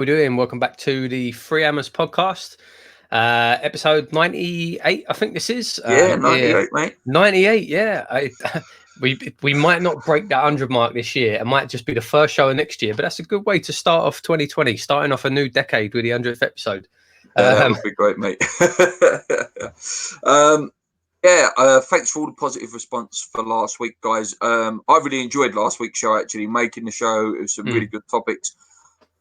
We're doing. Welcome back to the Free Hammers podcast, episode 98. I think this is 98, mate. 98. Yeah, we might not break that 100 mark this year. It might just be the first show of next year, but that's a good way to start off 2020, starting off a new decade with the 100th episode. That would be great, mate. Thanks for all the positive response for last week, guys. I really enjoyed last week's show, actually, making the show. It was some really good topics.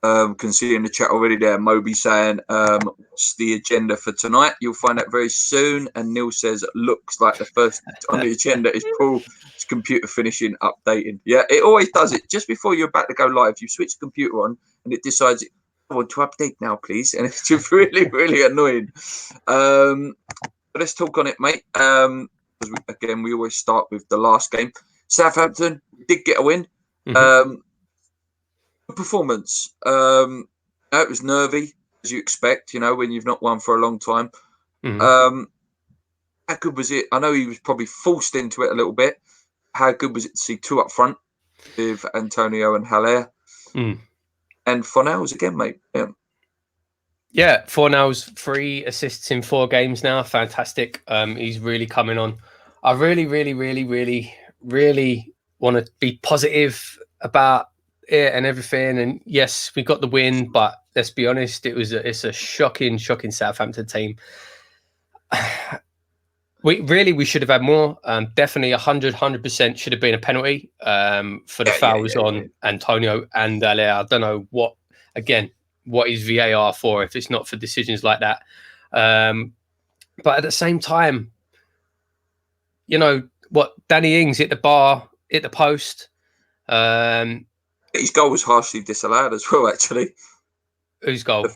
Can see in the chat already there, Moby saying, what's the agenda for tonight? You'll find out very soon. And Neil says, looks like the first on the agenda is Paul's computer finishing updating. Yeah, it always does it. Just before you're about to go live, you switch the computer on and it decides, I want to update now, please. And it's just really, really annoying. But let's talk on it, mate. We always start with the last game. Southampton did get a win. Performance. It was nervy, as you expect, when you've not won for a long time. How good was it? I know he was probably forced into it a little bit. How good was it to see two up front with Antonio and Haller? And Fornals again, mate. Yeah, Fornals 3 assists in 4 games now. Fantastic. He's really coming on. I really, really, really, really, really want to be positive about it and everything. And yes, we got the win, but let's be honest, it's a shocking Southampton team. We should have had more. Definitely 100% should have been a penalty for the fouls on Antonio and Haller. I don't know what is VAR for if it's not for decisions like that. But at the same time, Danny Ings hit the bar, hit the post. His goal was harshly disallowed as well, actually. Whose goal?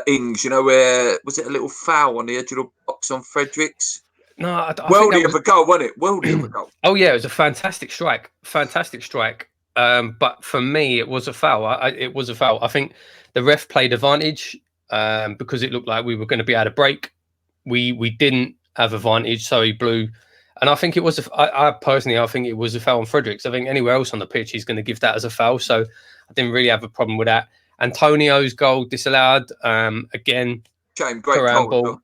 Ings, where was it a little foul on the edge of the box on Fredericks? No, I worldy of a goal, wasn't it? Worldy of a goal. Oh yeah, it was a fantastic strike. But for me, it was a foul. It was a foul. I think the ref played advantage because it looked like we were going to be able to break. We didn't have advantage, so he blew. And I think it was. I think it was a foul on Fredericks. I think anywhere else on the pitch, he's going to give that as a foul. So I didn't really have a problem with that. Antonio's goal disallowed again. Shame, great goal.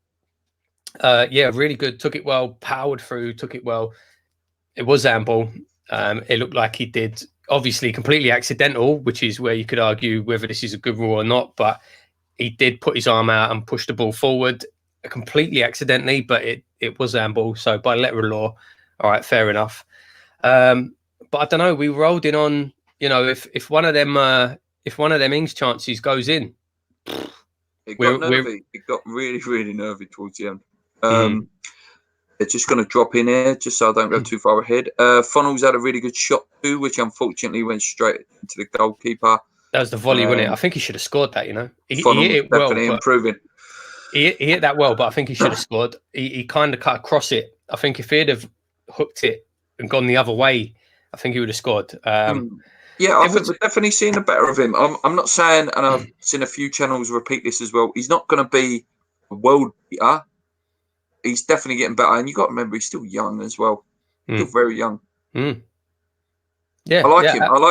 Really good. Took it well. Powered through. Took it well. It was handball. It looked like he did. Obviously, completely accidental, which is where you could argue whether this is a good rule or not. But he did put his arm out and push the ball forward completely accidentally, but it was handball. So by letter of law, all right, fair enough. But I don't know. We rolled in on, if one of them Ings chances goes in, it got really, really nervy towards the end. They're just going to drop in here just so I don't go too far ahead. Funnels had a really good shot too, which unfortunately went straight into the goalkeeper. That was the volley, wasn't it? I think he should have scored that. He hit it definitely well, improving. He hit that well, but I think he should have scored. He kind of cut across it. I think if he'd have hooked it and gone the other way, I think he would have scored. I think we're definitely seeing the better of him. I'm not saying, and I've seen a few channels repeat this as well, he's not going to be a world beater. He's definitely getting better. And you've got to remember, he's still young as well. Still very young. Yeah, I like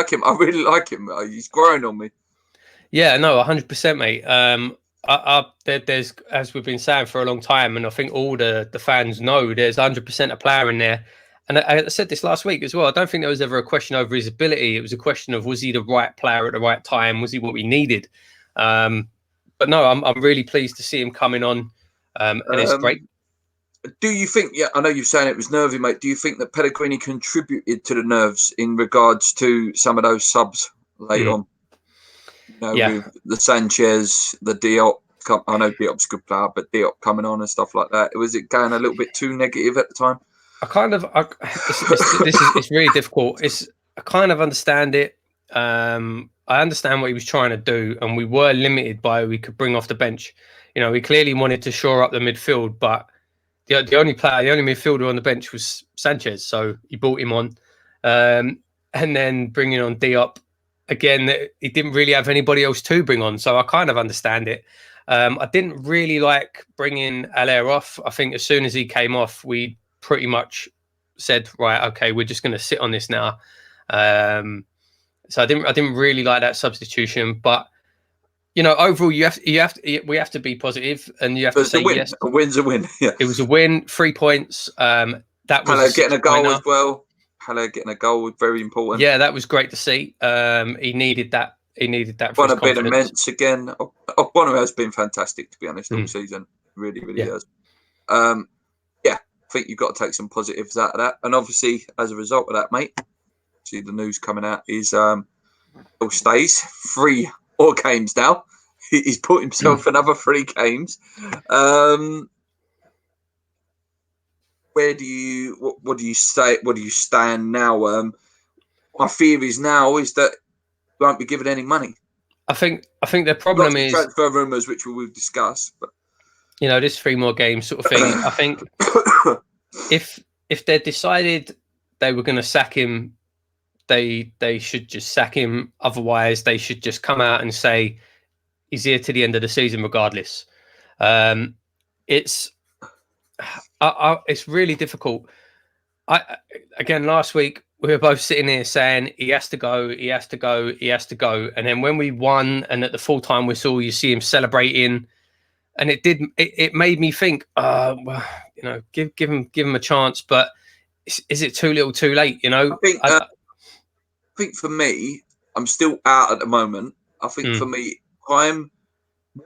him. I really like him. He's growing on me. Yeah, no, 100%, mate. There's, as we've been saying for a long time, and I think all the fans know, there's 100% a player in there. And I said this last week as well. I don't think there was ever a question over his ability. It was a question of, was he the right player at the right time? Was he what we needed? But no, I'm really pleased to see him coming on, and it's great. Do you think? Yeah, I know you're saying it was nervy, mate. Do you think that Pellegrini contributed to the nerves in regards to some of those subs late on? With the Sanchez, the Diop. I know Diop's a good player, but Diop coming on and stuff like that. Was it going a little bit too negative at the time? It's really difficult. I kind of understand it. I understand what he was trying to do, and we were limited by who we could bring off the bench. We clearly wanted to shore up the midfield, but the only midfielder on the bench was Sanchez, so he brought him on, and then bringing on Diop. Again, he didn't really have anybody else to bring on, so I kind of understand it. I didn't really like bringing Haller off. I think as soon as he came off, we pretty much said, right, okay, we're just going to sit on this now. So I didn't really like that substitution, but overall, we have to be positive, and you have to But it's say a win. yes. A win's a win. Yeah. It was a win, 3 points. That was Haller getting a goal pointer as well. Haller getting a goal was very important. Yeah, that was great to see. He needed that. He needed that for his Bonner been confidence. immense again. Bonner has been fantastic, to be honest, all season. Really, really has. Yeah, I think you've got to take some positives out of that. And obviously, as a result of that, mate, see the news coming out is Bill stays 3 more games now. He's put himself another 3 games. Where do you what do you say? What do you stand now? My fear is that you won't be given any money. I think the problem is transfer rumours, which we've discussed, but this 3 more games sort of thing. I think if they decided they were going to sack him, they should just sack him. Otherwise, they should just come out and say he's here to the end of the season, regardless. It's really difficult. Again, last week we were both sitting here saying he has to go, he has to go, he has to go. And then when we won, and at the full time whistle, you see him celebrating, and it made me think, well, give him a chance. But is it too little, too late? I think for me, I'm still out at the moment. I think for me, what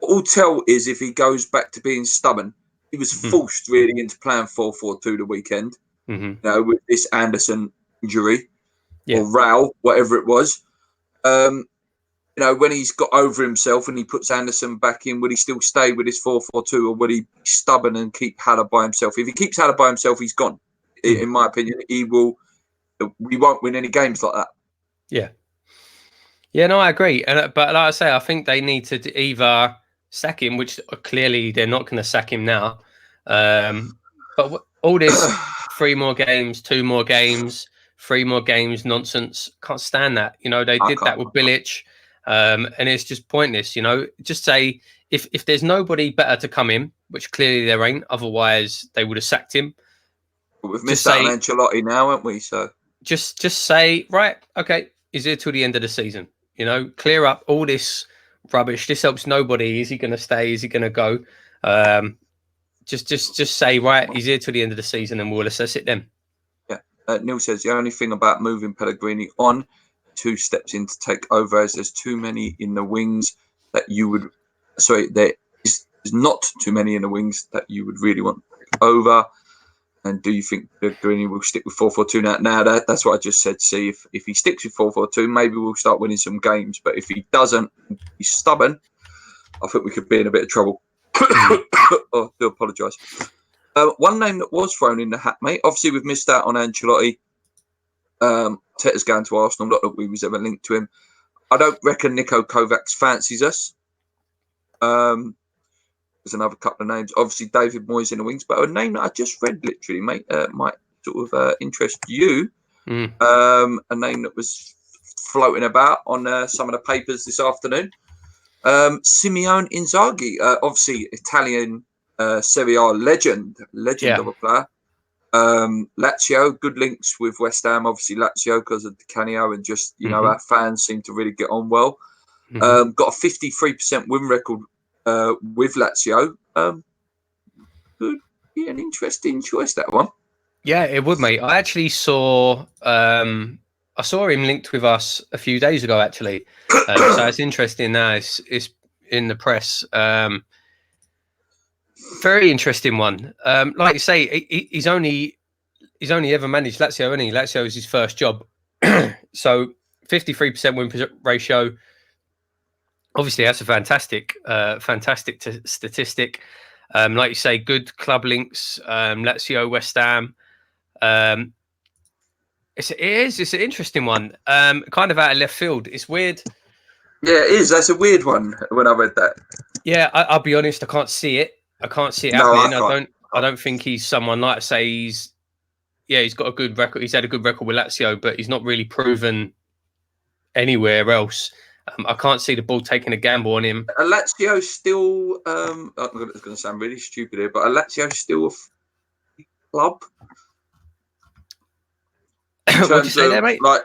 will tell is if he goes back to being stubborn. He was forced really into playing 4-4-2 the weekend. With this Anderson injury or row, whatever it was. When he's got over himself and he puts Anderson back in, will he still stay with his 4-4-2, or will he be stubborn and keep Haller by himself? If he keeps Haller by himself, he's gone. In my opinion, we won't win any games like that. Yeah, no, I agree. But like I say, I think they need to either sack him, which clearly they're not going to sack him now. But all this 3 more games, 2 more games, 3 more games nonsense, can't stand that. They did that with Bilic, and it's just pointless. Just say if there's nobody better to come in, which clearly there ain't, otherwise they would have sacked him. But we've missed out on Ancelotti now, haven't we? So just say, right, okay, he's here till the end of the season. Clear up all this rubbish. This helps nobody. Is he going to stay? Is he going to go? Just say, right, he's here till the end of the season, and we'll assess it then. Yeah. Neil says the only thing about moving Pellegrini on 2 steps in to take over is there's too many in the wings that you would. Sorry, there is not too many in the wings that you would really want to take over. And do you think Pellegrini will stick with 4-4-2 now? That's what I just said. See, if he sticks with 4-4-2, maybe we'll start winning some games. But if he doesn't, he's stubborn, I think we could be in a bit of trouble. I do apologise. One name that was thrown in the hat, mate. Obviously, we've missed out on Ancelotti. Teta's going to Arsenal. Not that we was ever linked to him. I don't reckon Nico Kovacs fancies us. There's another couple of names. Obviously, David Moyes in the wings, but a name that I just read, literally, mate, might sort of interest you. A name that was floating about on some of the papers this afternoon. Simeone Inzaghi, obviously Italian Serie A legend of a player. Lazio, good links with West Ham, obviously Lazio because of Di Canio, and just our fans seem to really get on well. Got a 53% win record with Lazio. Could be an interesting choice, that one. Yeah, it would, mate. I actually saw him linked with us a few days ago, actually. So it's interesting now. It's in the press. Very interesting one. Like you say, he's only ever managed Lazio, hasn't he? Lazio is his first job. So 53% win ratio. Obviously, that's a fantastic statistic. Like you say, good club links. Lazio, West Ham. It's an interesting one. Kind of out of left field. It's weird. Yeah, it is. That's a weird one when I read that. Yeah, I'll be honest. I can't see it. Happening. I don't think he's someone like say he's got a good record. He's had a good record with Lazio, but he's not really proven anywhere else. I can't see the ball taking a gamble on him. Lazio still. It's going to sound really stupid here, but Lazio still a club. What did you say there, mate? Like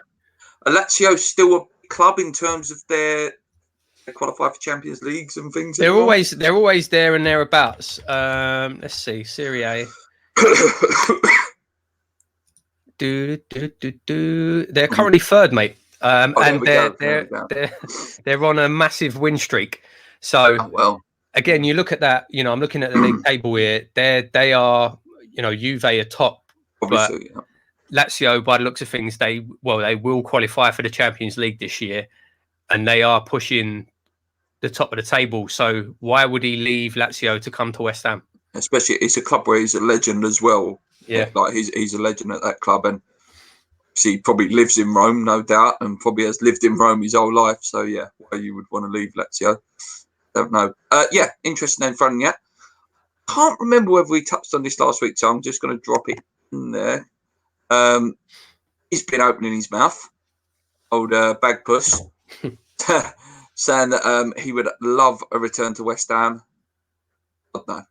Lazio still a club in terms of their qualify for Champions Leagues and things. They're always there and thereabouts. Let's see, Serie A. They're currently third, mate. And they're on a massive win streak. So again, you look at that. You know, I'm looking at the league table here. They are, you know, Juve are top, obviously, but Lazio, by the looks of things, they will qualify for the Champions League this year, and they are pushing the top of the table. So why would he leave Lazio to come to West Ham? Especially, it's a club where he's a legend as well. Yeah, like he's a legend at that club, and he probably lives in Rome, no doubt, and probably has lived in Rome his whole life. So yeah, why you would want to leave Lazio? Don't know. Yeah, interesting name from you. Can't remember whether we touched on this last week, so I'm just going to drop it in there. He's been opening his mouth, old Bagpuss, saying that he would love a return to West Ham. I don't know.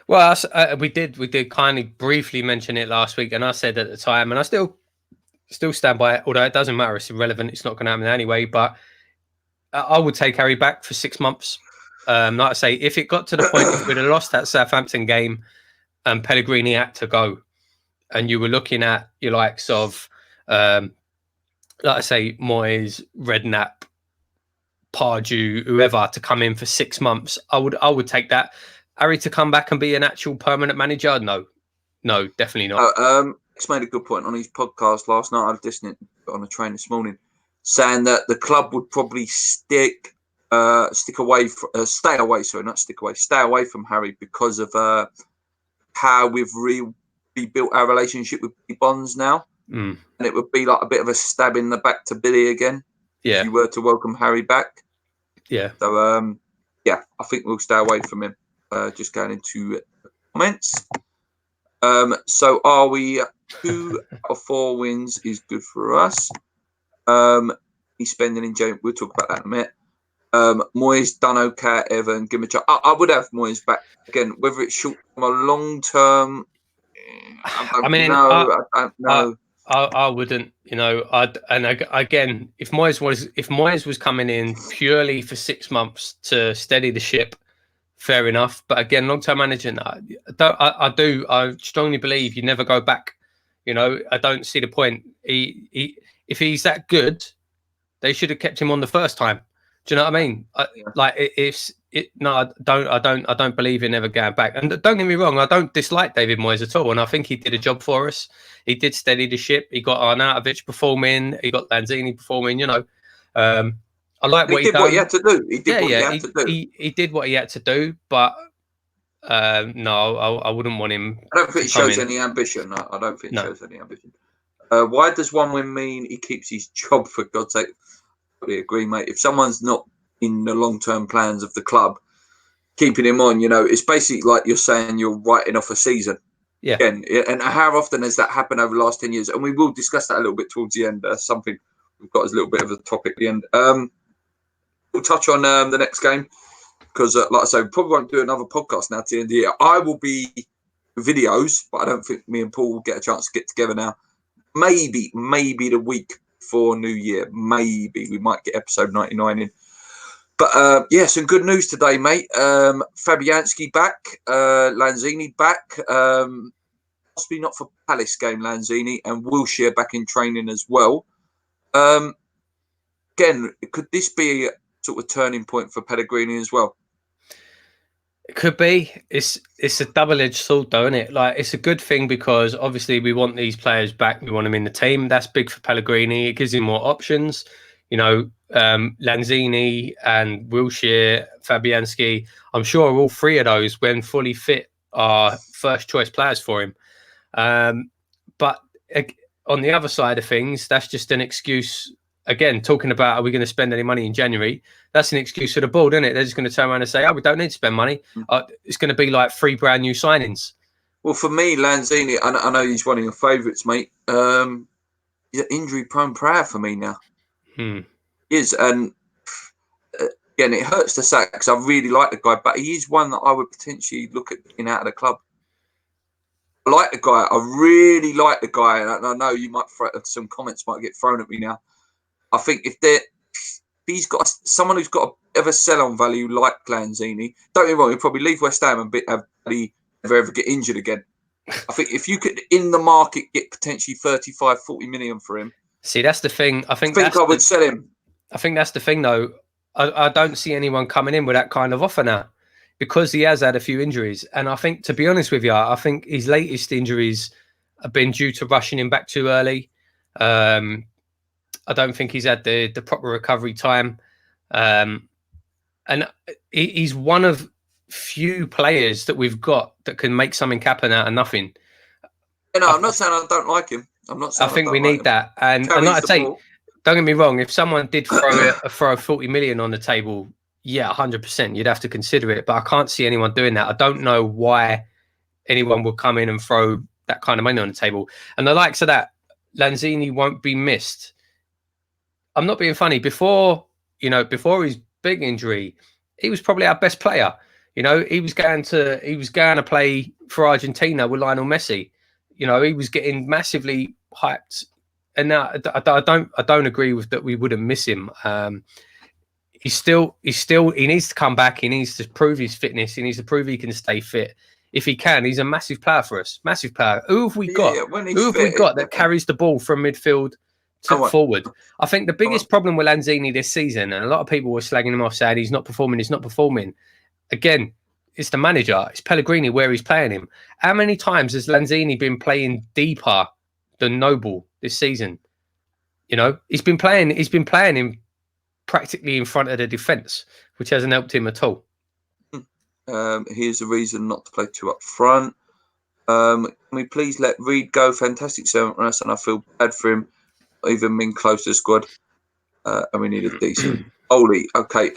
Well, we did kind of briefly mention it last week, and I said at the time, and I still stand by it. Although it doesn't matter, it's irrelevant. It's not going to happen anyway. But I would take Harry back for 6 months. Like I say, if it got to the point if we'd have lost that Southampton game and Pellegrini had to go, and you were looking at your likes of, like I say, Moyes, Redknapp, Pardew, whoever, to come in for 6 months, I would take that. Harry to come back and be an actual permanent manager? No, definitely not. He's made a good point on his podcast last night. I was listening on the train this morning, saying that the club would probably stay away from Harry because of how we've rebuilt our relationship with Bonds now, and it would be like a bit of a stab in the back to Billy again. Yeah, if you were to welcome Harry back. Yeah. So yeah, I think we'll stay away from him. Just going into comments. So are we 2 out of 4 wins is good for us. He's spending in James. We'll talk about that in a minute. Moyes, done okay, Evan, give him a chance. I would have Moyes back again, whether it's short term or long term. I don't know. I wouldn't, you know. Again, if Moyes was coming in purely for 6 months to steady the ship, fair enough. But again, long-term management, I strongly believe you never go back. You know, I don't see the point. If he's that good, they should have kept him on the first time. Do you know what I mean? I don't believe in ever going back. And don't get me wrong, I don't dislike David Moyes at all. And I think he did a job for us. He did steady the ship. He got Arnautovic performing. He got Lanzini performing. You know, I like what he did. What he had to do. He did what he had to do. He did what he had to do. But no, I wouldn't want him. I don't think it shows any ambition. I don't think it shows any ambition. Why does 1 win mean he keeps his job, for God's sake? I agree, mate. If someone's not in the long-term plans of the club, keeping him on, you know, it's basically like you're saying you're writing off a season. Yeah. Again, and how often has that happened over the last 10 years? And we will discuss that a little bit towards the end. Something we've got as a little bit of a topic at the end. We'll touch on the next game because, like I say, we probably won't do another podcast now to the end of the year. I will be videos, but I don't think me and Paul will get a chance to get together now. Maybe the week for New Year. Maybe we might get episode 99 in. But yeah, some good news today, mate. Fabianski back, Lanzini back. Possibly not for Palace game, Lanzini, and Wilshere back in training as well. Again, could this be a sort of turning point for Pellegrini as well? It could be. It's a double-edged sword, though, isn't it? Like, it's a good thing because obviously we want these players back. We want them in the team. That's big for Pellegrini. It gives him more options. You know, Lanzini and Wilshere, Fabianski, I'm sure all 3 of those, when fully fit, are first-choice players for him. But on the other side of things, that's just an excuse. Again, talking about, are we going to spend any money in January? That's an excuse for the board, isn't it? They're just going to turn around and say, oh, we don't need to spend money. It's going to be like 3 brand new signings. Well, for me, Lanzini, I know he's one of your favourites, mate. He's an injury-prone player for me now. He is, and again, it hurts to say because I really like the guy, but he is one that I would potentially look at getting out of the club. I like the guy. I really like the guy, and I know you might some comments might get thrown at me now. I think if he's got someone who's got a bit of a sell-on value like Lanzini, don't get me wrong, he'll probably leave West Ham and never ever get injured again. I think if you could, in the market, get potentially 35, 40 million for him. See, that's the thing. I think I would sell him. I think that's the thing, though. I don't see anyone coming in with that kind of offer now because he has had a few injuries. And I think, to be honest with you, I think his latest injuries have been due to rushing him back too early. I don't think he's had the proper recovery time. And he's one of few players that we've got that can make something happen out of nothing. No, I'm not saying I don't like him. I'm not saying I think we need that. And like I say, don't get me wrong, if someone did throw 40 million on the table, yeah, 100%, you'd have to consider it. But I can't see anyone doing that. I don't know why anyone would come in and throw that kind of money on the table. And the likes of that, Lanzini won't be missed. I'm not being funny. Before his big injury, he was probably our best player. He was going to play for Argentina with Lionel Messi. He was getting massively hyped. And now I don't agree with that. We wouldn't miss him. He needs to come back. He needs to prove his fitness. He needs to prove he can stay fit. If he can, he's a massive player for us. Massive player. Who have we got? That carries the ball from midfield to forward? I think the biggest problem with Lanzini this season, and a lot of people were slagging him off, saying he's not performing. Again, it's the manager. It's Pellegrini where he's playing him. How many times has Lanzini been playing deeper than Noble this season? He's been playing him practically in front of the defence, which hasn't helped him at all. Here's a reason not to play two up front. Can we please let Reed go? Fantastic servant for us, and I feel bad for him. Not even been close to the squad, and we need a decent Oli. Okay.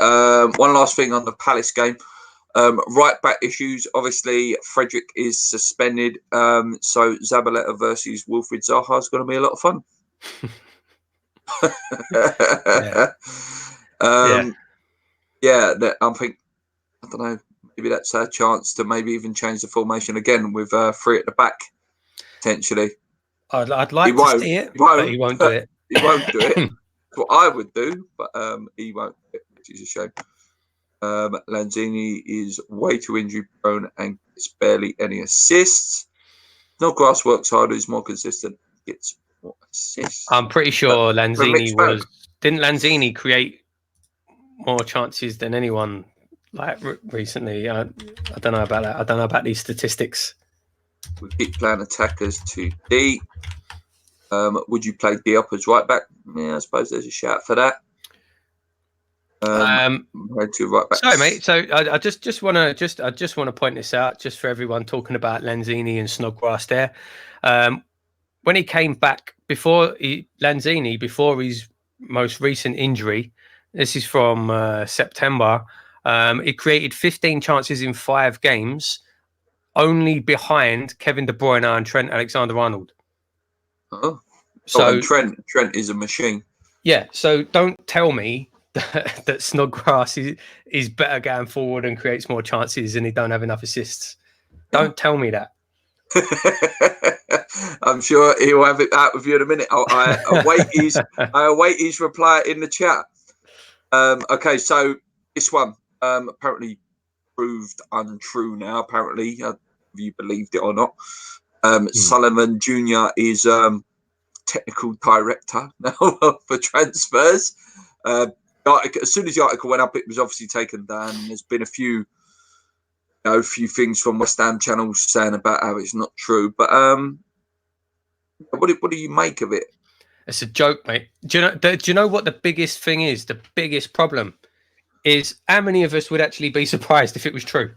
One last thing on the Palace game. Right back issues. Obviously, Frederick is suspended. So Zabaleta versus Wilfried Zaha is going to be a lot of fun. I don't know. Maybe that's our chance to maybe even change the formation again with three at the back, potentially. I'd like to see it, but he won't do it. He won't do it. That's what I would do, but he won't do it, which is a shame. Lanzini is way too injury prone and gets barely any assists. Snodgrass works harder, is more consistent, gets more assists. I'm pretty sure didn't Lanzini create more chances than anyone recently? I don't know about that. I don't know about these statistics. We keep playing attackers too deep. Would you play Diop as right back? Yeah, I suppose there's a shout for that. Two right backs. Sorry, mate. So I just want to point this out, just for everyone talking about Lanzini and Snodgrass there. When he came back before his most recent injury, this is from September. He created 15 chances in 5 games, only behind Kevin De Bruyne and Trent Alexander-Arnold. And Trent is a machine. Yeah. So don't tell me that Snodgrass is better going forward and creates more chances and he don't have enough assists. Don't tell me that. I'm sure he'll have it out with you in a minute. I await his reply in the chat. Okay, so this one apparently proved untrue now. Apparently, whether you believed it or not, Sullivan Jr. is technical director now for transfers. As soon as the article went up, it was obviously taken down. There's been a few things from West Ham channels saying about how it's not true. But what do you make of it? It's a joke, mate. Do you know what the biggest thing is? The biggest problem is how many of us would actually be surprised if it was true?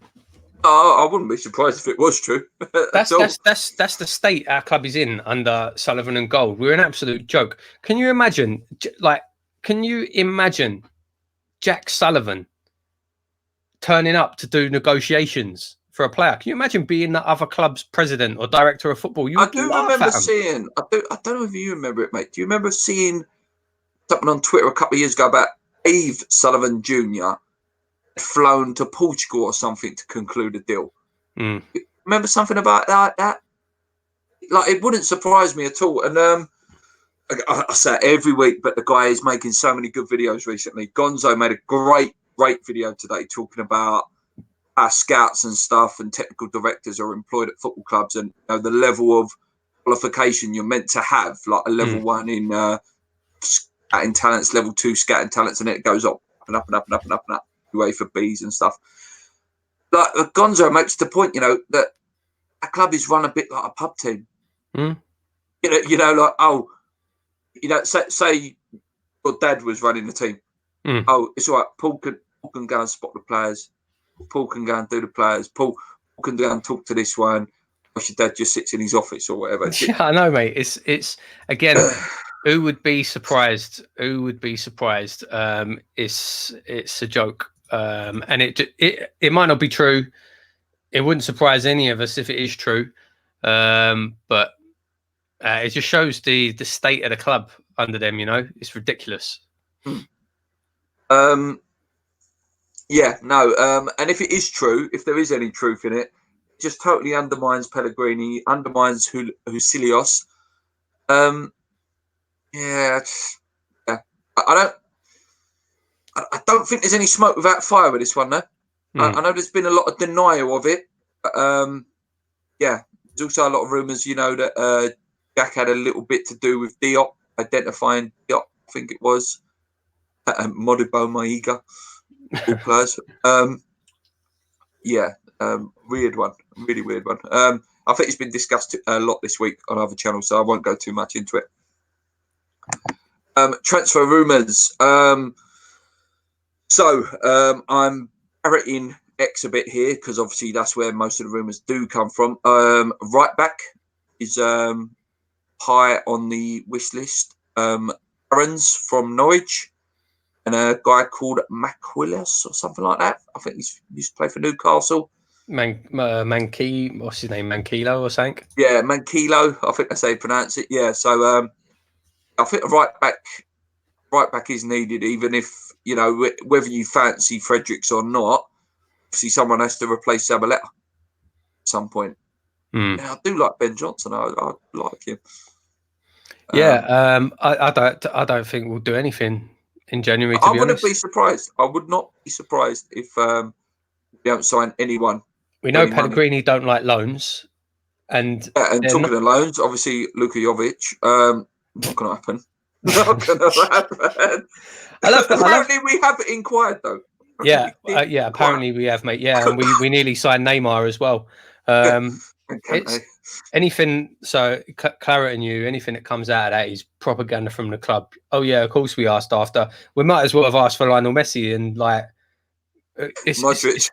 I wouldn't be surprised if it was true. That's the state our club is in under Sullivan and Gold. We're an absolute joke. Can you imagine? Can you imagine Jack Sullivan turning up to do negotiations for a player? Can you imagine being the other club's president or director of football? I don't know if you remember it, mate. Do you remember seeing something on Twitter a couple of years ago about Dave Sullivan Jr. flown to Portugal or something to conclude a deal? Remember something about that? Like, it wouldn't surprise me at all. And I say it every week, but the guy is making so many good videos recently. Gonzo made a great video today talking about how scouts and stuff and technical directors are employed at football clubs, and the level of qualification you're meant to have, like a level 1 in scouting talents, level 2 scouting talents, and then it goes up and up and up and up and up and up, way for Bs and stuff. Like Gonzo makes the point, that a club is run a bit like a pub team. Like say your dad was running the team. Oh, it's all right. Paul can go and spot the players. Paul can go and do the players. Paul can go and talk to this one. Or your dad just sits in his office or whatever. Yeah, I know, mate. It's again. Who would be surprised? Who would be surprised? It's a joke, and it might not be true. It wouldn't surprise any of us if it is true, but it just shows the state of the club under them. It's ridiculous. Yeah, no, and if it is true, if there is any truth in it, it just totally undermines Pellegrini, undermines Husilios. Yeah. I don't think there's any smoke without fire with this one, though. I know there's been a lot of denial of it. But, yeah, there's also a lot of rumours, that Jack had a little bit to do with Diop, identifying Diop, I think it was. Modibo Maiga, all players. Weird one, really weird one. I think it's been discussed a lot this week on other channels, so I won't go too much into it. Transfer rumours. I'm parroting X a bit here because obviously that's where most of the rumours do come from. Right back is high on the wish list. Aarons from Norwich and a guy called Maquillas or something like that. I think he used to play for Newcastle. What's his name? Mankilo or something? Yeah, Mankilo. I think that's how you pronounce it. Yeah, so I think a right back is needed, even if whether you fancy Fredericks or not. Obviously, someone has to replace Zabaleta at some point. Yeah, I do like Ben Johnson. I like him. Yeah, I don't think we'll do anything in January. To be honest, wouldn't be surprised. I would not be surprised if we don't sign anyone. We know Pellegrini don't like loans, and talking of loans, obviously Luka Jovic. Not going to happen. Not going to happen. Apparently, we have inquired though. Yeah, apparently we have, mate. Yeah, and we nearly signed Neymar as well. It's anything. So Claret and you, anything that comes out of that is propaganda from the club. Oh yeah, of course we asked after. We might as well have asked for Lionel Messi and like. Modric.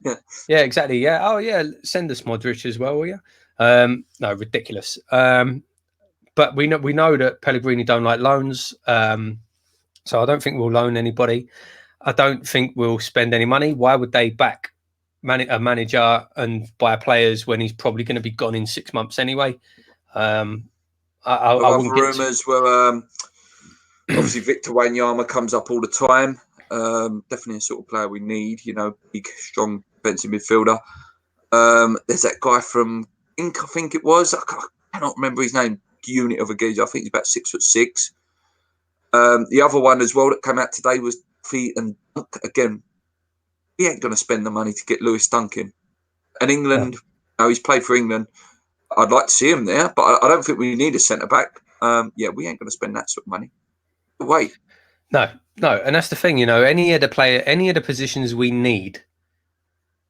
Yeah, exactly. Yeah. Oh yeah, send us Modric as well, will you? No, ridiculous. But we know that Pellegrini don't like loans. So I don't think we'll loan anybody. I don't think we'll spend any money. Why would they back a manager and buy players when he's probably going to be gone in 6 months anyway? I wouldn't get rumours were obviously Victor Wanyama comes up all the time. Definitely a sort of player we need. Big, strong defensive midfielder. There's that guy from Inc. I think it was. I cannot remember his name. Unit of a geezer. I think he's about 6'6". The other one as well that came out today was Fee and Dunk. Again, we ain't going to spend the money to get Lewis Dunk in. And England, he's played for England. I'd like to see him there, but I don't think we need a centre back. We ain't going to spend that sort of money. Wait. No, and that's the thing. Any of the positions we need,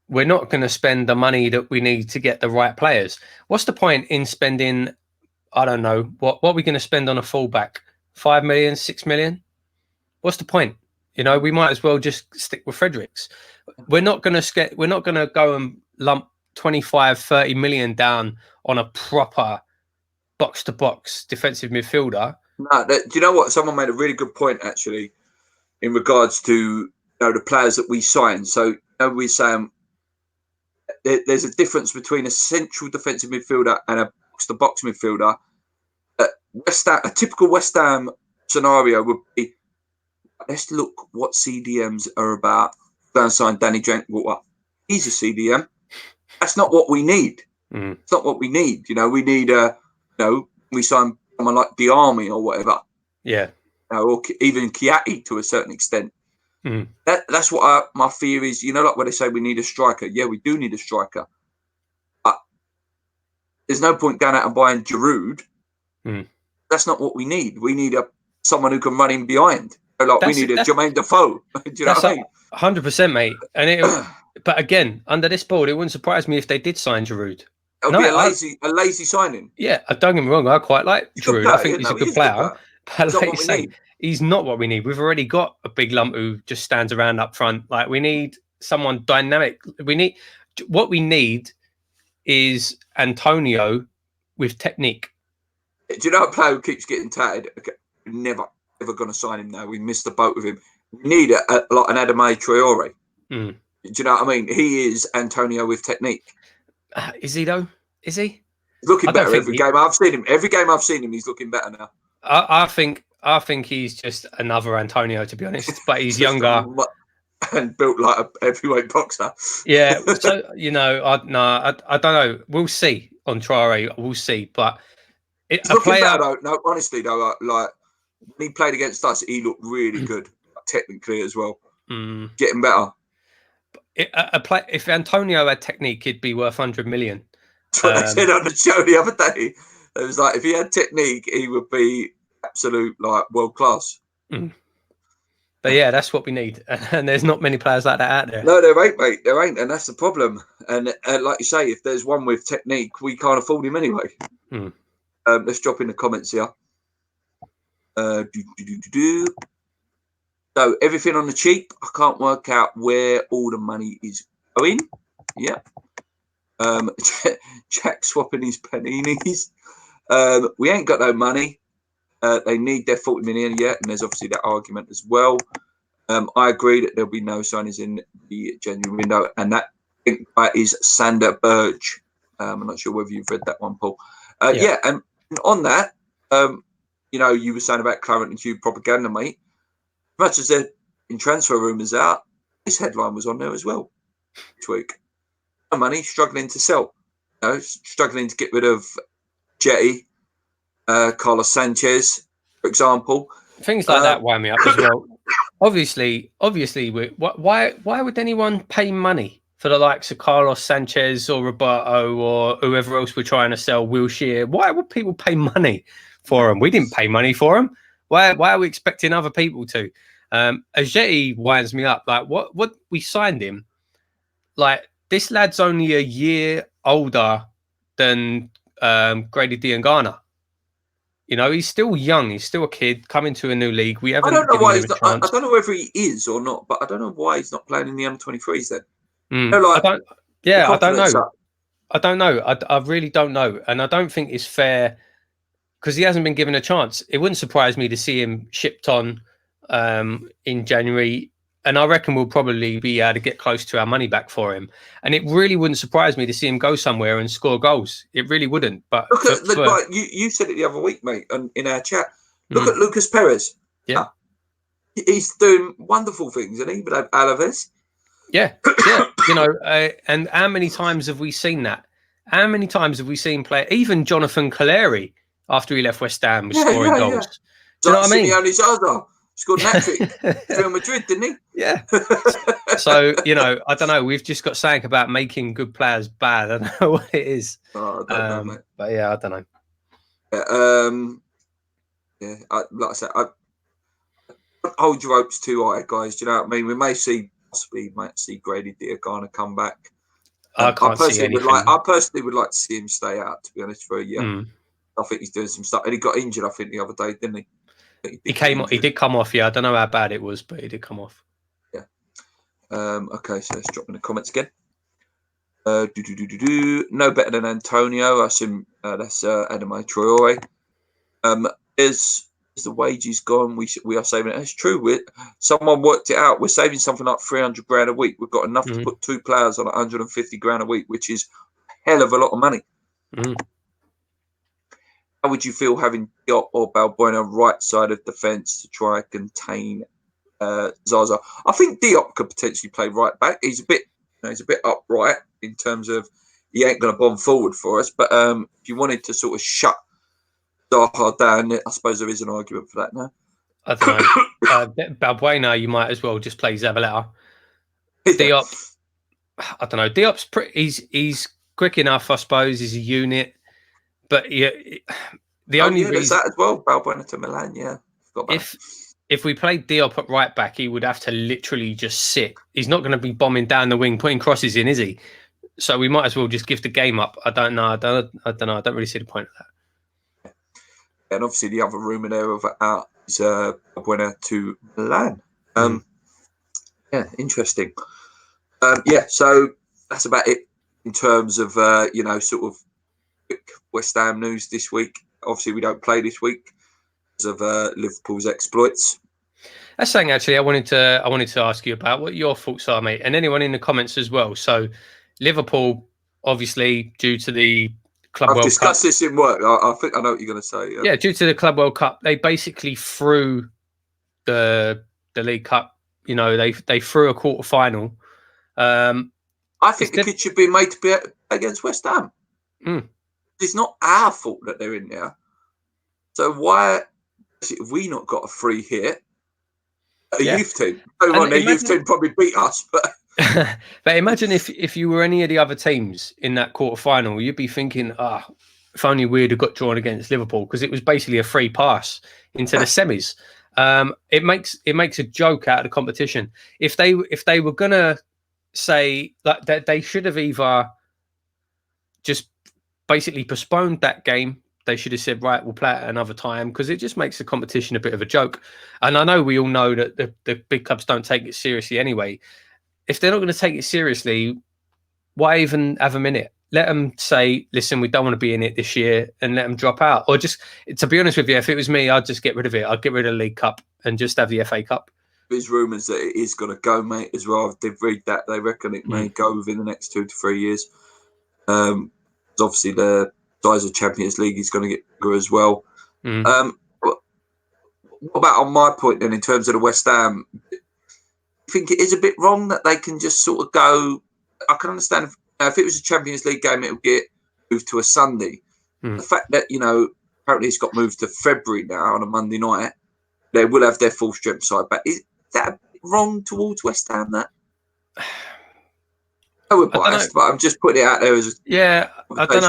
we're not going to spend the money that we need to get the right players. What's the point in spending? I don't know what are we going to spend on a fullback? 5 million, 6 million. What's the point? We might as well just stick with Fredericks. We're not going to go and lump 25, 30 million down on a proper box to box defensive midfielder. No, do you know what? Someone made a really good point actually in regards to the players that we sign. So we're saying there's a difference between a central defensive midfielder and a box to box midfielder. A typical West Ham scenario would be, let's look what CDMs are about. Go and sign Danny Drinkwater. He's a CDM. That's not what we need. It's not what we need. We need we sign someone like the Army or whatever. Yeah. Or even Kiati to a certain extent. Mm. That's what my fear is. You know, like when they say we need a striker. Yeah, we do need a striker. But there's no point going out and buying Giroud. Mm. That's not what we need. We need someone who can run in behind. Like we need a Jermaine Defoe. Do you know what I mean? 100%, mate. And but again, under this board, it wouldn't surprise me if they did sign Giroud. It'll be a lazy signing. Yeah, don't get me wrong. I quite like Giroud. I think he's a good player. But like you say, he's not what we need. We've already got a big lump who just stands around up front. Like we need someone dynamic. What we need is Antonio with technique. Do you know a player who keeps getting tatted? Okay, never ever going to sign him now. We missed the boat with him. We need like an Adama Traore. Mm. Do you know what I mean? He is Antonio with technique. Is he though? Is he? He's looking better every game I've seen him. Every game I've seen him, he's looking better now. I think he's just another Antonio, to be honest. But he's younger and built like a heavyweight boxer. Yeah. So I don't know. We'll see on Traore. We'll see. But he's looking better though. No, honestly though, like when he played against us, he looked really good technically as well. Getting better. If Antonio had technique, he'd be worth 100 million. That's what they said on the show the other day. It was like if he had technique, he would be absolute like world class. But yeah, that's what we need, and there's not many players like that out there. No, there ain't, mate. There ain't, and that's the problem. And like you say, if there's one with technique, we can't afford him anyway. Let's drop in the comments here. So everything on the cheap. I can't work out where all the money is going. Yeah. Jack swapping his paninis. We ain't got no money. They need their 40 million yet, and there's obviously that argument as well. I agree that there'll be no signings in the January window, and that is Sander Berge. I'm not sure whether you've read that one, Paul. Yeah, and on that, you were saying about Clarent and Hugh propaganda, mate. As much as they're in transfer rumours out, this headline was on there as well this week. No money, struggling to sell. Struggling to get rid of Jetty, Carlos Sanchez, for example. Things like that wind me up as well. Obviously, why would anyone pay money for the likes of Carlos Sanchez or Roberto or whoever else we're trying to sell, Wilshere? Why would people pay money for them? We didn't pay money for them. Why are we expecting other people to? Ajeti winds me up. Like what we signed him. Like this lad's only a year older than Grady Diangana. He's still young. He's still a kid coming to a new league. I don't know why he's not. I don't know whether he is or not, but I don't know why he's not playing in the under-23s then. I don't know. I don't know. I really don't know, and I don't think it's fair because he hasn't been given a chance. It wouldn't surprise me to see him shipped on in January. And I reckon we'll probably be able to get close to our money back for him. And it really wouldn't surprise me to see him go somewhere and score goals. It really wouldn't. But look at the guy. You said it the other week, mate, in our chat. Look at Lucas Perez. Yeah, he's doing wonderful things, isn't he? But Alaves. Yeah. And how many times have we seen that? How many times have we seen even Jonathan Caleri after he left West Ham was scoring goals? Yeah. Do you know what I mean? Scored an hat-trick. Real Madrid, didn't he? Yeah. So, I don't know. We've just got something about making good players bad. I don't know what it is. I don't know, mate. But yeah, I don't know. Like I said, I don't hold your hopes too high, guys. Do you know what I mean? We may see Grady Diangana come back. I personally would like to see him stay out, to be honest, for a year. I think he's doing some stuff. And he got injured, I think, the other day, didn't he? He did come off. Yeah, I don't know how bad it was, but he did come off. Yeah. Okay, so let's drop in the comments again. No better than Antonio. I assume that's Adama Traore. Is the wages gone? We are saving it. It's true. Someone worked it out. We're saving something like 300 grand a week. We've got enough to put two players on 150 grand a week, which is a hell of a lot of money. How would you feel having Diop or Balbuena right side of defence to try and contain Zaza? I think Diop could potentially play right back. He's a bit upright in terms of he ain't going to bomb forward for us. But if you wanted to sort of shut Zaha down. I suppose there is an argument for that now. I don't know. Balbuena, you might as well just play Zabaleta. Diop, I don't know. Diop's he's quick enough, I suppose. He's a unit, but yeah, the only there's reason that as well. Balbuena to Milan, yeah. If we played Diop at right back, he would have to literally just sit. He's not going to be bombing down the wing, putting crosses in, is he? So we might as well just give the game up. I don't know. I don't know. I don't really see the point of that. And obviously, the other rumour there of is Balbuena to Milan. Yeah, interesting. So that's about it in terms of sort of quick West Ham news this week. Obviously, we don't play this week because of Liverpool's exploits. That's something actually I wanted to ask you about what your thoughts are, mate, and anyone in the comments as well. So Liverpool, obviously, due to the Club World Cup. I've discussed this in work. I think I know what you're going to say. Yeah, due to the Club World Cup, they basically threw the League Cup. You know, they threw a quarter final. I think the kid should be made to be against West Ham. It's not our fault that they're in there. So why have we not got a free hit? Youth team. Their youth team probably beat us, but but imagine if you were any of the other teams in that quarter final, you'd be thinking, if only we'd have got drawn against Liverpool, because it was basically a free pass into the semis. It makes a joke out of the competition. If they were gonna say that they should have either just basically postponed that game. They should have said, right, we'll play it at another time, because it just makes the competition a bit of a joke. And I know we all know that the big clubs don't take it seriously anyway. If they're not going to take it seriously, why even have them in it? Let them say, listen, we don't want to be in it this year, and let them drop out. Or just, to be honest with you, if it was me, I'd just get rid of it. I'd get rid of the League Cup and just have the FA Cup. There's rumours that it is going to go, mate, as well. They've read that. They reckon it may go within the next 2 to 3 years. Obviously, the size of Champions League is going to get bigger as well. What about on my point then, in terms of the West Ham? I think it is a bit wrong that they can just sort of go. I can understand if it was a Champions League game, it would get moved to a Sunday. The fact that apparently it's got moved to February now on a Monday night, they will have their full strength side back. Is that a bit wrong towards West Ham? That we're biased, but I'm just putting it out there as I don't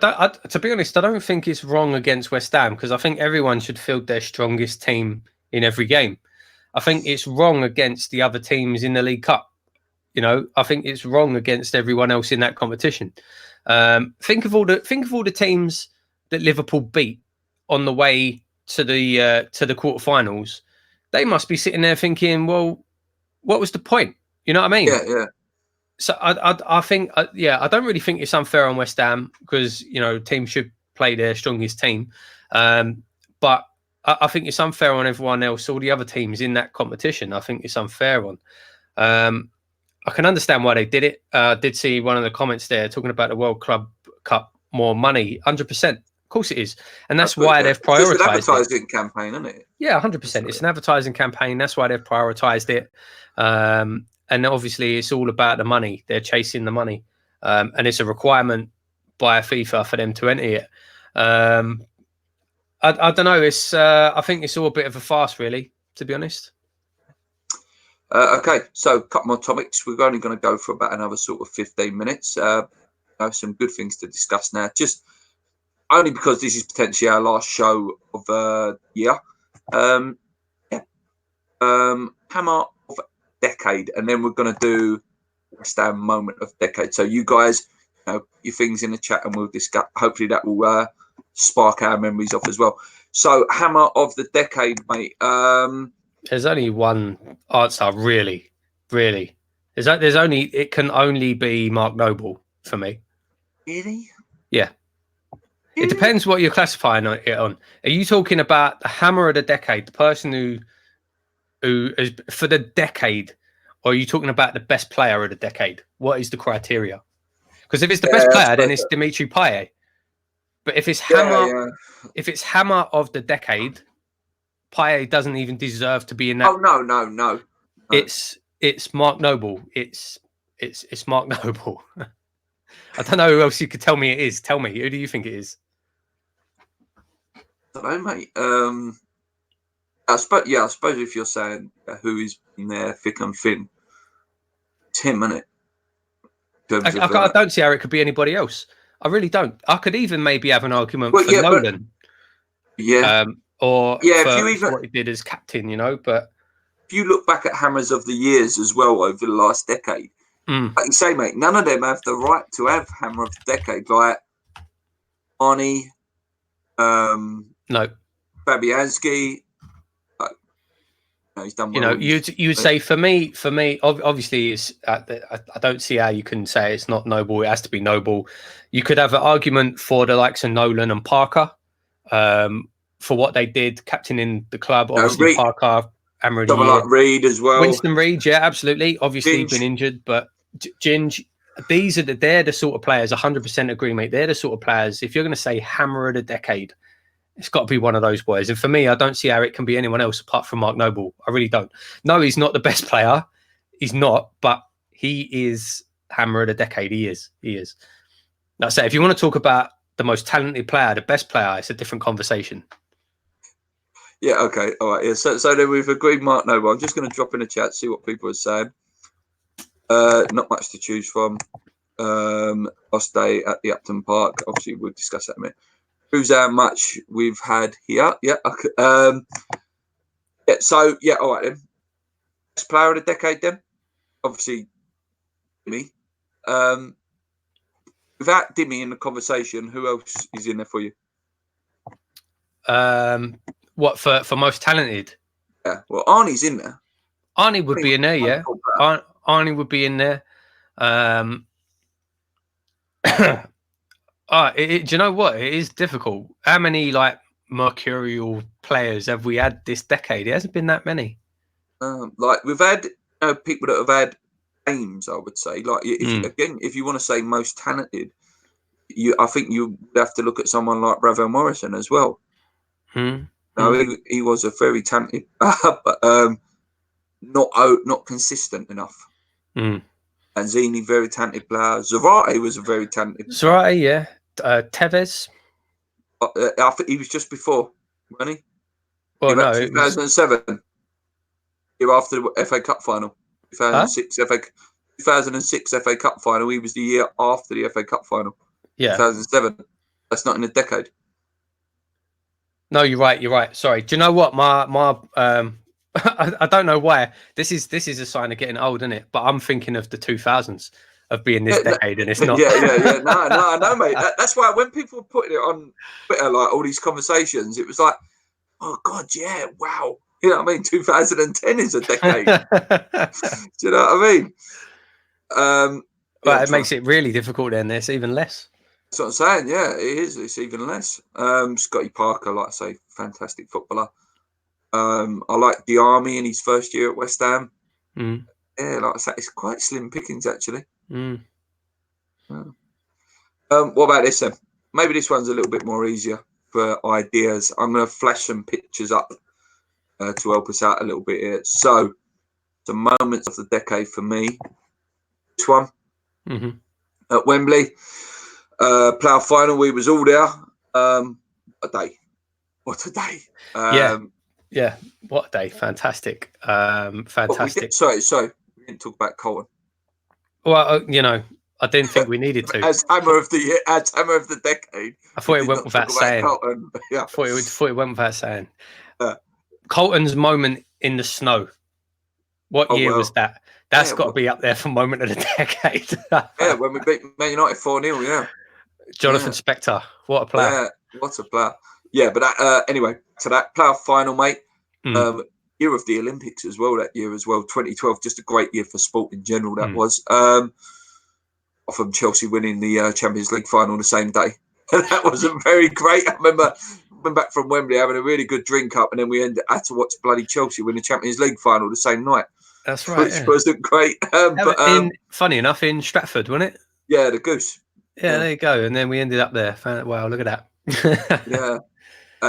know. To be honest, I don't think it's wrong against West Ham, because I think everyone should field their strongest team in every game. I think it's wrong against the other teams in the League Cup. I think it's wrong against everyone else in that competition. Think of all the teams that Liverpool beat on the way to the quarterfinals. They must be sitting there thinking, well, what was the point? You know what I mean? Yeah. So I think, I don't really think it's unfair on West Ham, because, teams should play their strongest team. But I think it's unfair on everyone else, all the other teams in that competition. I think it's unfair on. I can understand why they did it. I did see one of the comments there talking about the World Club Cup, more money, 100%. Of course it is. And that's why they've prioritised it. It's an advertising campaign, isn't it? Yeah, 100%. It's an advertising campaign. That's why they've prioritised it. And obviously, it's all about the money. They're chasing the money. And it's a requirement by FIFA for them to enter it. I don't know. I think it's all a bit of a farce, really, to be honest. Okay, so a couple more topics. We're only going to go for about another sort of 15 minutes. Some good things to discuss now. Just only because this is potentially our last show of the year. Hammer of decade, and then we're going to do West Ham moment of decade. So you guys, your things in the chat, and we'll discuss. Hopefully that will spark our memories off as well. So hammer of the decade, mate. There's only one answer, really. It can only be Mark Noble for me. Really? Yeah. It depends what you're classifying it on. Are you talking about the hammer of the decade, the person who is for the decade, or are you talking about the best player of the decade? What is the criteria? Because if it's the best player, then it's Dimitri Payet. But if it's hammer of the decade, Payet doesn't even deserve to be in that. Oh no. It's Mark Noble. It's Mark Noble. I don't know who else you could tell me it is. Tell me, who do you think it is? I don't know, mate. I suppose if you're saying who is in there thick and thin, it's him, isn't it? I don't see how it could be anybody else. I really don't. I could even maybe have an argument for Nolan. Or for what he did as captain, but if you look back at hammers of the years as well over the last decade, like you say, mate, none of them have the right to have hammer of the decade. Like Arnie, no, Fabianski, he's done well. You'd say for me, obviously, it's I don't see how you can say it's not noble. It has to be noble. You could have an argument for the likes of Nolan and Parker, for what they did, captaining the club. Obviously, Parker, hammer of the year. Like Reed as well. Winston Reed, yeah, absolutely. Obviously, been injured, but Ginge. They're the sort of players. 100% agree, mate. They're the sort of players. If you're going to say hammer of the decade, it's got to be one of those boys. And for me, I don't see how it can be anyone else apart from Mark Noble. I really don't. No, he's not the best player. He's not, but he is hammer of the decade. He is. That's it. If you want to talk about the most talented player, the best player, it's a different conversation. Yeah, okay. All right. Yeah. So then we've agreed Mark Noble. I'm just going to drop in the chat, see what people are saying. Not much to choose from. Last day at the Upton Park. Obviously, we'll discuss that in a minute. Who's how much we've had here? Yeah. Okay. Yeah. So yeah. All right then. Best player of the decade then. Obviously, me. Without Dimmy in the conversation, who else is in there for you? What for most talented? Yeah. Well, Arnie's in there. Arnie would be in there. Yeah. Arnie would be in there. Do you know what? It is difficult. How many mercurial players have we had this decade? It hasn't been that many. We've had people that have had names, I would say. Like if you want to say most talented, I think you would have to look at someone like Ravel Morrison as well. He was a very talented, but not consistent enough. Anzini, very talented player. Zarate was a very talented player. Zarate, yeah. Tevez. I think he was just before, wasn't he? Well, no, 2007. Year after the FA Cup final. 2006 FA Cup final. He was the year after the FA Cup final. Yeah. 2007. That's not in a decade. No, you're right. Sorry. Do you know what? My I don't know why. This is a sign of getting old, isn't it? But I'm thinking of the 2000s of being this decade, and it's not. Yeah. No, mate. That's why when people were putting it on Twitter, like all these conversations, it was like, oh God, yeah, wow. You know what I mean? 2010 is a decade. Do you know what I mean? But it makes it really difficult then. There's even less. That's what I'm saying. Yeah, it is. It's even less. Scotty Parker, like I say, fantastic footballer. I like Diarmi in his first year at West Ham. Yeah, like I say, it's quite slim pickings actually. What about this then? Maybe this one's a little bit more easier for ideas. I'm going to flash some pictures up to help us out a little bit here. So, the moments of the decade for me. This one at Wembley, playoff final. We was all there. What a day! Yeah, what a day! Fantastic, fantastic. Sorry, we didn't talk about Colton. Well, I didn't think we needed to. As hammer of the decade. I thought it went without saying. Yeah. I thought it went without saying. Colton's moment in the snow. What year was that? That's got to be up there for moment of the decade. Yeah, when we beat Man United 4-0, yeah. Jonathan Spector, what a player. Yeah, what a player. Yeah, but anyway, to that playoff final, mate. Year of the Olympics as well, that year as well. 2012, just a great year for sport in general, that was. From Chelsea winning the Champions League final the same day. That wasn't very great. I remember coming back from Wembley having a really good drink up, and then we had to watch bloody Chelsea win the Champions League final the same night. That's right. Which wasn't great. Funny enough, in Stratford, wasn't it? Yeah, the Goose. Yeah, there you go. And then we ended up there. Wow, look at that.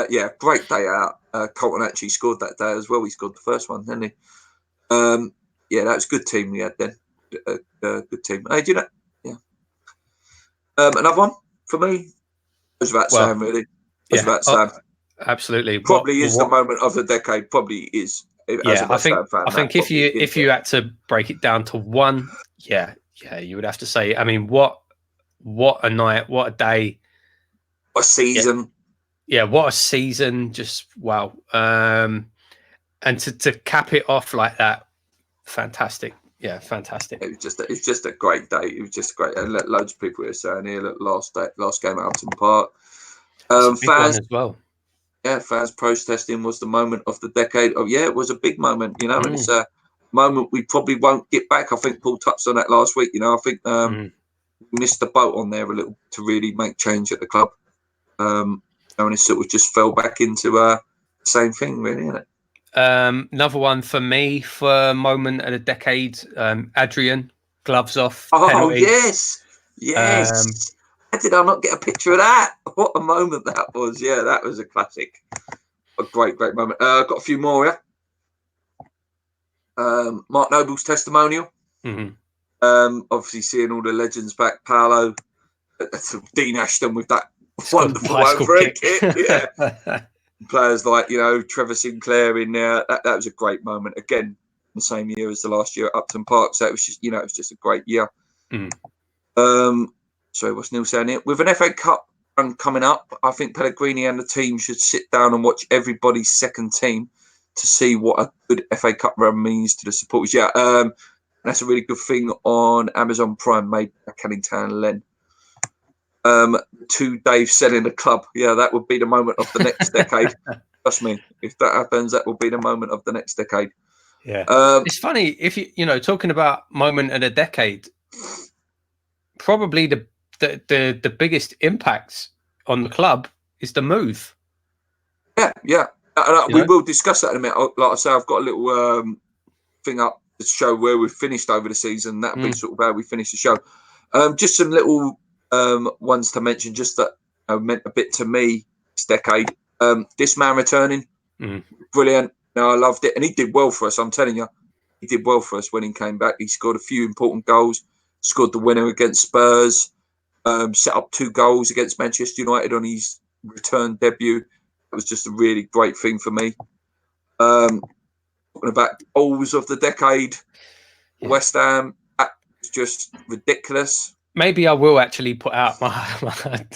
Yeah, great day out. Colton actually scored that day as well. He scored the first one, didn't he? Yeah, that was a good team we had then. Good team. Hey, do you know? Yeah. Another one for me. It was about Sam, really. It was about Sam. Absolutely. Probably is the moment of the decade. Probably is. As a West Ham fan, I think if you had to break it down to one, you would have to say. I mean, what a night, what a day, a season. Yeah, what a season! Just wow. And to cap it off like that, fantastic. Yeah, fantastic. It was just a great day. It was just great. And loads of people were saying here, look, last game at Upton Park. Fans as well. Yeah, fans protesting was the moment of the decade. Oh yeah, it was a big moment, you know, and it's a moment we probably won't get back. I think Paul touched on that last week. You know, I think we missed the boat on there a little to really make change at the club. And it sort of just fell back into the same thing, really, isn't it? Another one for me for moment of the decade. Adrian, gloves off. Oh penalty. yes. How did I not get a picture of that? What a moment that was. Yeah, that was a classic. A great moment. Got a few more, yeah. Mark Noble's testimonial. Obviously seeing all the legends back. Paolo, Dean Ashton with that wonderful free kick. Yeah. Players like, Trevor Sinclair in there. That was a great moment. Again, the same year as the last year at Upton Park. So it was just, it was just a great year. Sorry, what's Neil saying here? With an FA Cup run coming up, I think Pellegrini and the team should sit down and watch everybody's second team to see what a good FA Cup run means to the supporters. Yeah, that's a really good thing on Amazon Prime, made by Canning Town Len. To Dave selling the club. Yeah, that would be the moment of the next decade. Trust me, if that happens, that will be the moment of the next decade. Yeah. It's funny, if talking about moment of the decade, probably the biggest impacts on the club is the move. Yeah. We will discuss that in a minute. Like I say, I've got a little thing up to show where we've finished over the season. That'll be sort of how we finish the show. Just some little ones to mention, just that meant a bit to me this decade. This man returning, brilliant. I loved it, and he did well for us. I'm telling you, he did well for us when he came back. He scored a few important goals. Scored the winner against Spurs. Set up 2 goals against Manchester United on his return debut. It was just a really great thing for me. Talking about goals of the decade, West Ham, that was just ridiculous. Maybe I will actually put out my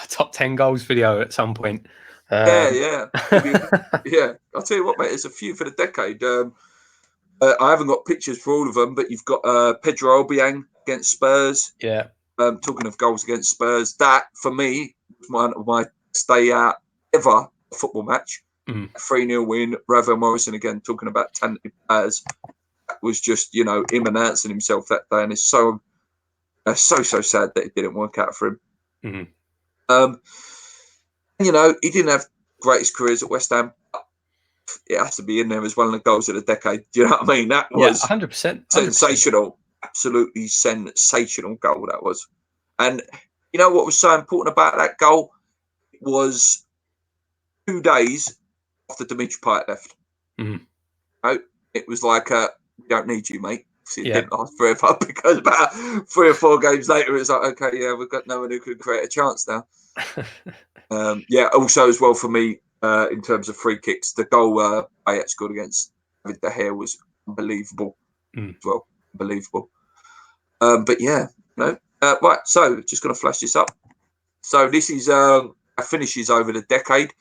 top 10 goals video at some point. Yeah. I'll tell you what, mate, there's a few for the decade. I haven't got pictures for all of them, but you've got Pedro Obiang against Spurs. Yeah. Talking of goals against Spurs, that for me was one of my stay out ever football match. 3-0 win. Ravel Morrison again, talking about talented players. That was just, him announcing himself that day, and it's so sad that it didn't work out for him. He didn't have greatest careers at West Ham. It has to be in there as one of the goals of the decade. Do you know what I mean? That was 100%. sensational. Absolutely sensational goal that was. And you know what was so important about that goal? It was 2 days after Dimitri Payet left. It was like, we don't need you, mate. It didn't last forever, because about 3 or 4 games later, it was like, okay, we've got no one who could create a chance now. Also as well for me, in terms of free kicks, the goal Payet scored against David De Gea was unbelievable as well. Unbelievable. Right, so just going to flash this up. So this is finishes over the decade.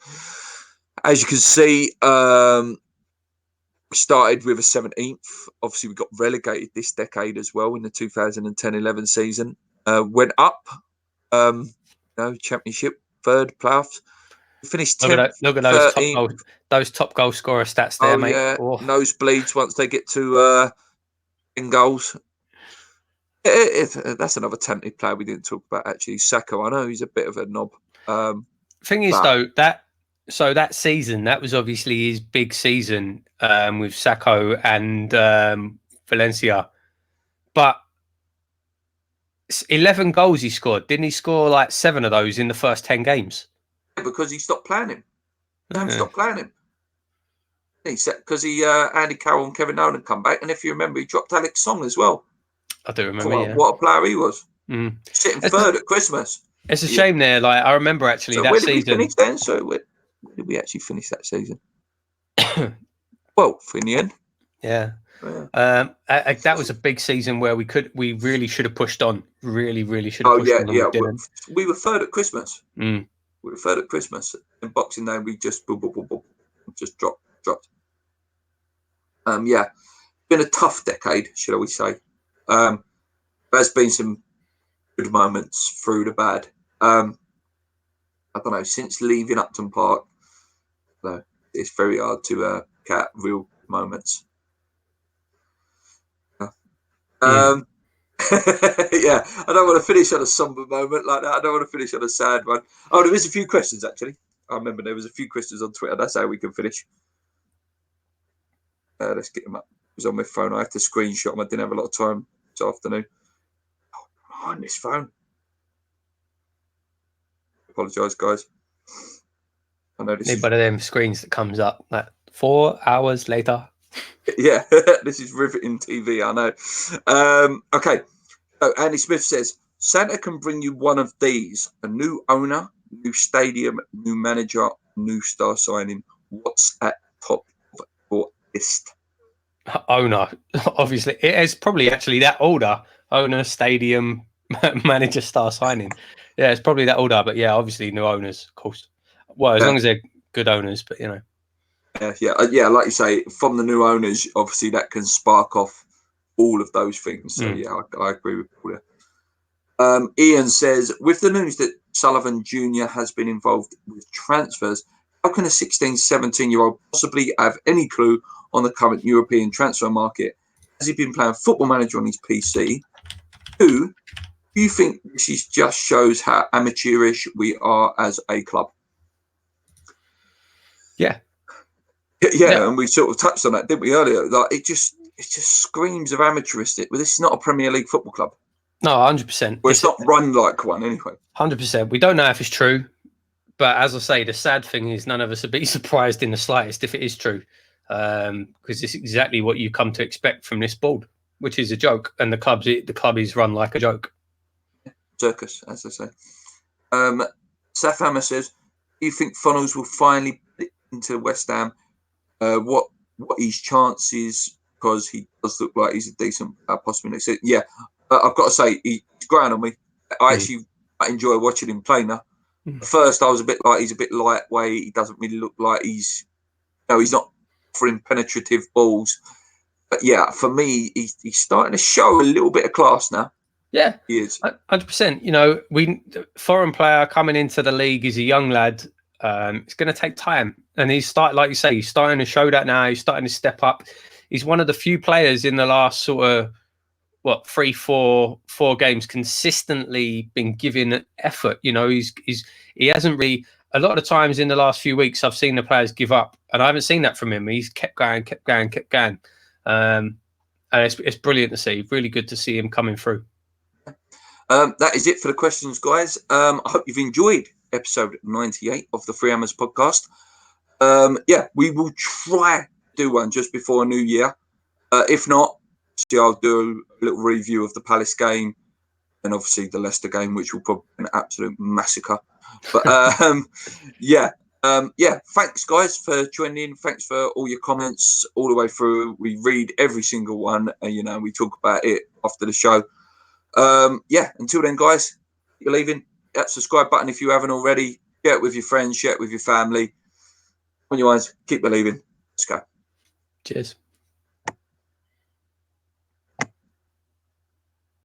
As you can see, we started with a 17th. Obviously, we got relegated this decade as well in the 2010-11 season. Went up, championship, 3rd playoffs. We finished 10th. Look at those top goal scorer stats there, mate. Yeah. Nosebleeds once they get to 10 goals. That's another talented player we didn't talk about, actually. Sacco. I know he's a bit of a knob. Thing is, though, that season, that was obviously his big season with Sacco and Valencia. But 11 goals he scored. Didn't he score like 7 of those in the first 10 games? Because he stopped playing him. Stopped playing him. Because Andy Carroll and Kevin Nolan come back. And if you remember, he dropped Alex Song as well. I do remember, What a player he was. Sitting 3rd at Christmas. It's a shame there. Like, I remember actually that where season. Did we finish then? So where did we actually finish that season? 12th in the end. Yeah. Yeah. That was a big season where we really should have pushed on. Really should have pushed on. Yeah. We didn't. We were third at Christmas. Mm. We were third at Christmas. And Boxing Day, we just just dropped. Yeah, been a tough decade, shall we say? There's been some good moments through the bad. I don't know. Since leaving Upton Park, it's very hard to get real moments. Yeah, I don't want to finish on a somber moment like that. I don't want to finish on a sad one. Oh, there is a few questions actually. I remember there was a few questions on Twitter. That's how we can finish. Let's get them up. It was on my phone. I had to screenshot them. I didn't have a lot of time this afternoon. Oh, on this phone. Apologise, guys. I know this is one of them screens that comes up like 4 hours later. Yeah, this is riveting TV, I know. Okay, so Andy Smith says, Santa can bring you one of these: a new owner, new stadium, new manager, new star signing. What's at top of your list? Owner, obviously. It is probably actually that order: owner, stadium, manager, star signing. Yeah, it's probably that order, but yeah, obviously new owners, of course. Well, as long as they're good owners, but you know. Yeah, like you say, from the new owners, obviously that can spark off all of those things. So yeah, I agree with Paul. Ian says, with the news that Sullivan Jr. has been involved with transfers, how can a 16, 17-year-old possibly have any clue on the current European transfer market? Has he been playing Football Manager on his PC? Do you think this just shows how amateurish we are as a club? Yeah, and we sort of touched on that, didn't we, earlier? Like it just screams of amateuristic. Well, this is not a Premier League football club. No, 100%. Well, it's not run like one anyway. 100%. We don't know if it's true, but as I say, the sad thing is none of us would be surprised in the slightest if it is true, because it's exactly what you come to expect from this board, which is a joke, and the club is run like a joke. Circus, as I say. Seth Hammer says, do you think Funnels will finally put it into West Ham? What his chances, because he does look like he's a decent possibility. So yeah, I've got to say he's growing on me. I actually enjoy watching him play now. At first I was a bit like he's a bit lightweight. He doesn't really look like he's not offering penetrative balls. But yeah, for me, he's starting to show a little bit of class now. Yeah, he is 100%. You know, foreign player coming into the league is a young lad. It's going to take time, and he's starting to show that now. He's starting to step up. He's one of the few players in the last sort of 4 games consistently been given effort. You know, he hasn't really. A lot of the times in the last few weeks, I've seen the players give up, and I haven't seen that from him. He's kept going. And it's brilliant to see. Really good to see him coming through. That is it for the questions, guys. I hope you've enjoyed episode 98 of the Three Hammers podcast. We will try to do one just before New Year. If not, I'll do a little review of the Palace game and obviously the Leicester game, which will probably be an absolute massacre. But thanks guys for joining in. Thanks for all your comments all the way through. We read every single one, and we talk about it after the show. Until then, guys, you're leaving. That subscribe button if you haven't already. Share it with your friends, share it with your family. On your eyes, keep believing. Let's go. Cheers.